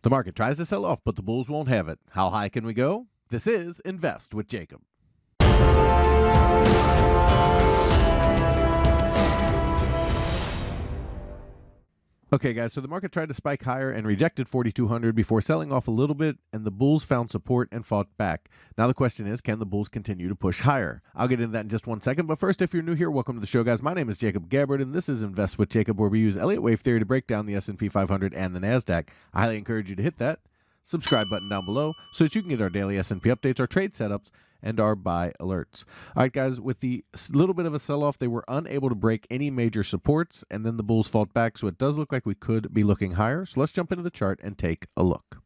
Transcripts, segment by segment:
The market tries to sell off, but the bulls won't have it. How high can we go? This is Invest with Jacob. Okay, guys, so the market tried to spike higher and rejected 4,200 before selling off a little bit, and the bulls found support and fought back. Now the question is, can the bulls continue to push higher? I'll get into that in just one second, but first, if you're new here, welcome to the show, guys. My name is Jacob Gabbard, and this is Invest with Jacob, where we use Elliott Wave Theory to break down the SP 500 and the NASDAQ. I highly encourage you to hit that subscribe button down below so that you can get our daily S&P updates, our trade setups, and our buy alerts. All right, guys, with the little bit of a sell-off, they were unable to break any major supports, and then the bulls fought back, so it does look like we could be looking higher. So let's jump into the chart and take a look.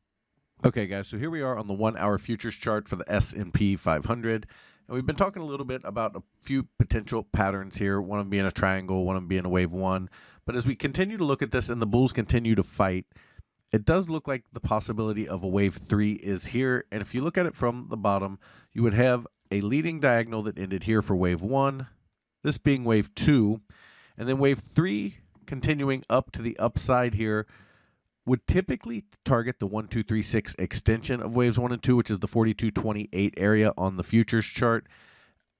Okay, guys, so here we are on the 1-hour futures chart for the S&P 500, and we've been talking a little bit about a few potential patterns here, one of them being a triangle, one of them being a wave 1. But as we continue to look at this and the bulls continue to fight, it does look like the possibility of a wave 3 is here. And if you look at it from the bottom, you would have a leading diagonal that ended here for wave 1, this being wave 2, and then wave 3 continuing up to the upside here would typically target the 1236 extension of waves 1 and 2, which is the 4228 area on the futures chart.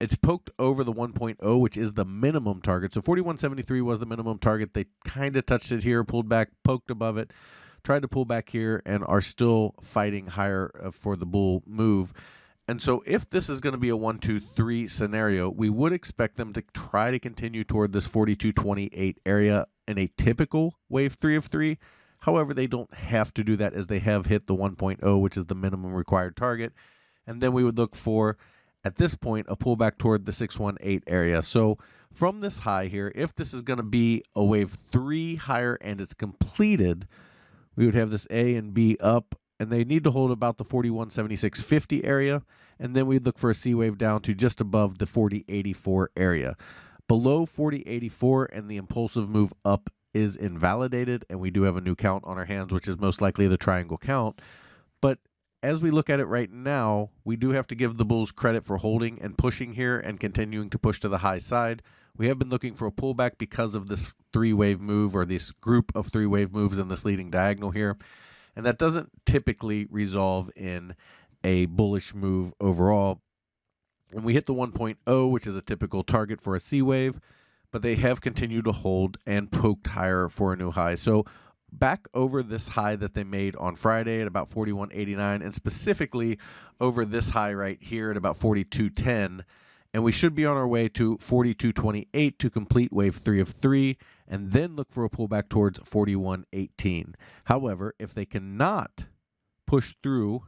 It's poked over the 1.0, which is the minimum target. So 4173 was the minimum target. They kind of touched it here, pulled back, poked above it, tried to pull back here, and are still fighting higher for the bull move. And so if this is going to be a 1, 2, 3 scenario, we would expect them to try to continue toward this 4228 area in a typical wave 3 of 3. However, they don't have to do that, as they have hit the 1.0, which is the minimum required target. And then we would look for, at this point, a pullback toward the 618 area. So from this high here, if this is going to be a wave 3 higher and it's completed, we would have this A and B up, and they need to hold about the 4176.50 area, and then we'd look for a C wave down to just above the 4084 area. Below 4084 and the impulsive move up is invalidated, and we do have a new count on our hands, which is most likely the triangle count. But as we look at it right now, we do have to give the bulls credit for holding and pushing here and continuing to push to the high side. We have been looking for a pullback because of this 3-wave move, or this group of 3-wave moves in this leading diagonal here. And that doesn't typically resolve in a bullish move overall. And we hit the 1.0, which is a typical target for a C wave, but they have continued to hold and poked higher for a new high. So back over this high that they made on Friday at about 41.89, and specifically over this high right here at about 42.10. And we should be on our way to 42.28 to complete wave 3 of 3, and then look for a pullback towards 41.18. However, if they cannot push through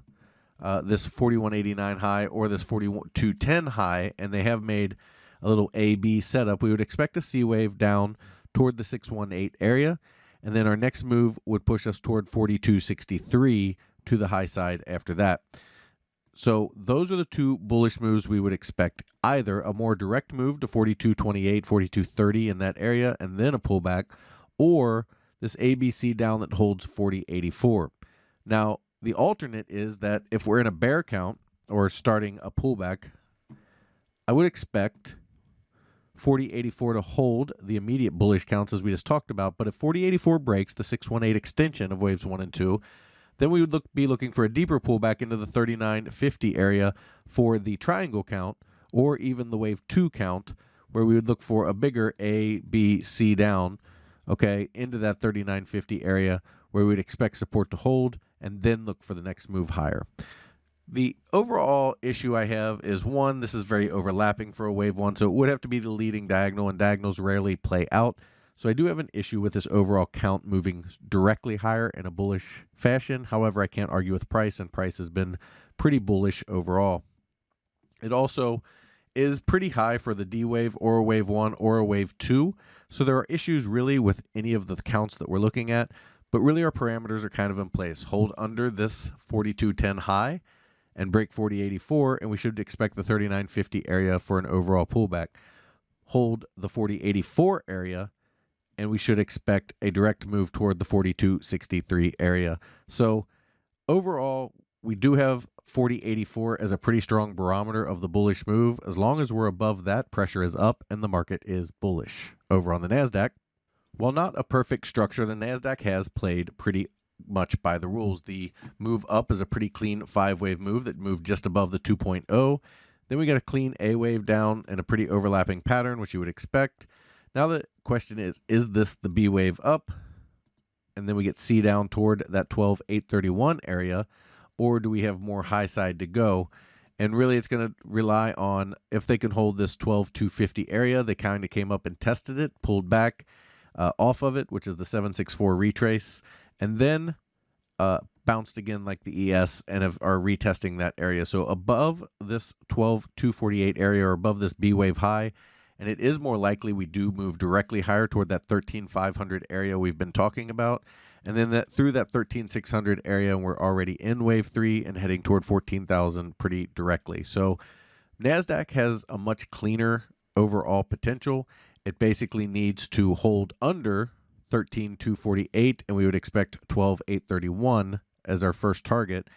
this 41.89 high or this 42.10 high, and they have made a little A-B setup, we would expect a C wave down toward the 618 area, and then our next move would push us toward 42.63 to the high side after that. So those are the two bullish moves we would expect: either a more direct move to 42.28, 42.30 in that area, and then a pullback, or this ABC down that holds 40.84. Now, the alternate is that if we're in a bear count or starting a pullback, I would expect 40.84 to hold the immediate bullish counts as we just talked about. But if 40.84 breaks the 618 extension of waves 1 and 2, then we would be looking for a deeper pullback into the 39.50 area for the triangle count, or even the wave 2 count, where we would look for a bigger A, B, C down, okay, into that 39.50 area, where we'd expect support to hold, and then look for the next move higher. The overall issue I have is, one, this is very overlapping for a wave 1, so it would have to be the leading diagonal, and diagonals rarely play out. So I do have an issue with this overall count moving directly higher in a bullish fashion. However, I can't argue with price, and price has been pretty bullish overall. It also is pretty high for the D wave or a wave 1 or a wave 2. So there are issues really with any of the counts that we're looking at, but really our parameters are kind of in place. Hold under this 42.10 high and break 40.84, and we should expect the 39.50 area for an overall pullback. Hold the 40.84 area, and we should expect a direct move toward the 42.63 area. So overall, we do have 40.84 as a pretty strong barometer of the bullish move. As long as we're above that, pressure is up and the market is bullish. Over on the NASDAQ, while not a perfect structure, the NASDAQ has played pretty much by the rules. The move up is a pretty clean 5-wave move that moved just above the 2.0. Then we got a clean A wave down and a pretty overlapping pattern, which you would expect. Now the question is this the B wave up? And then we get C down toward that 12,831 area, or do we have more high side to go? And really it's going to rely on if they can hold this 12,250 area. They kind of came up and tested it, pulled back off of it, which is the 764 retrace, and then bounced again like the ES and are retesting that area. So above this 12,248 area or above this B wave high, and it is more likely we do move directly higher toward that 13,500 area we've been talking about. And then through that 13,600 area, we're already in wave 3 and heading toward 14,000 pretty directly. So NASDAQ has a much cleaner overall potential. It basically needs to hold under 13,248, and we would expect 12,831 as our first target.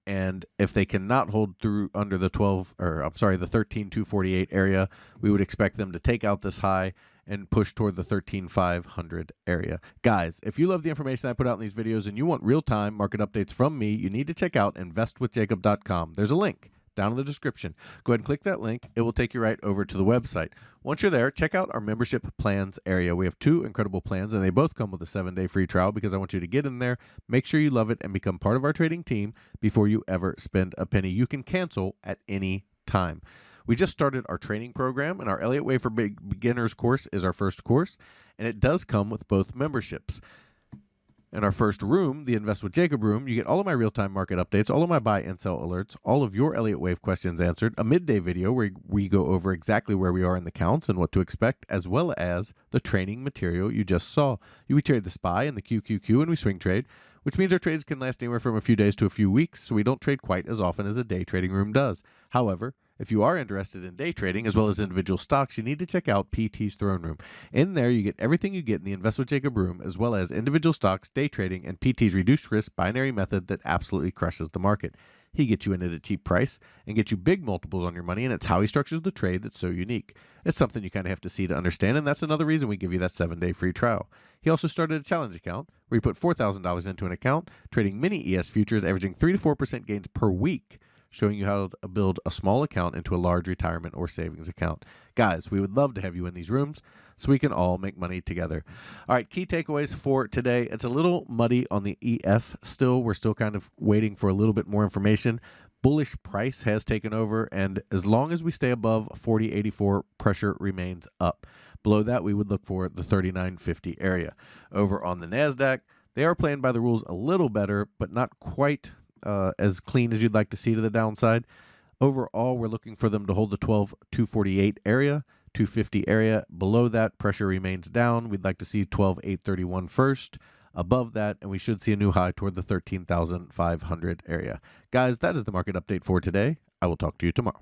And if they cannot hold through under the 13,248 area, we would expect them to take out this high and push toward the 13,500 area. Guys, if you love the information I put out in these videos and you want real-time market updates from me, you need to check out investwithjacob.com. There's a link down in the description. Go ahead and click that link. It will take you right over to the website. Once you're there, check out our membership plans area. We have 2 incredible plans, and they both come with a 7-day free trial because I want you to get in there, make sure you love it, and become part of our trading team before you ever spend a penny. You can cancel at any time. We just started our training program, and our Elliott Wave for Beginners course is our first course, and it does come with both memberships. In our first room, the Invest with Jacob room, you get all of my real-time market updates, all of my buy and sell alerts, all of your Elliott Wave questions answered, a midday video where we go over exactly where we are in the counts and what to expect, as well as the training material you just saw. We trade the SPY and the QQQ, and we swing trade, which means our trades can last anywhere from a few days to a few weeks, so we don't trade quite as often as a day trading room does. However, if you are interested in day trading as well as individual stocks, you need to check out PT's Throne Room. In there, you get everything you get in the Invest with Jacob room, as well as individual stocks, day trading, and PT's reduced risk binary method that absolutely crushes the market. He gets you in at a cheap price and gets you big multiples on your money, and it's how he structures the trade that's so unique. It's something you kind of have to see to understand, and that's another reason we give you that 7-day free trial. He also started a challenge account where he put $4,000 into an account, trading mini ES futures, averaging 3 to 4% gains per week, showing you how to build a small account into a large retirement or savings account. Guys, we would love to have you in these rooms so we can all make money together. All right, key takeaways for today. It's a little muddy on the ES still. We're still kind of waiting for a little bit more information. Bullish price has taken over, and as long as we stay above 40.84, pressure remains up. Below that, we would look for the 39.50 area. Over on the NASDAQ, they are playing by the rules a little better, but not quite as clean as you'd like to see to the downside. Overall, we're looking for them to hold the 12,248 area, 250 area. Below that, pressure remains down. We'd like to see 12,831 first. Above that, and we should see a new high toward the 13,500 area. Guys, that is the market update for today. I will talk to you tomorrow.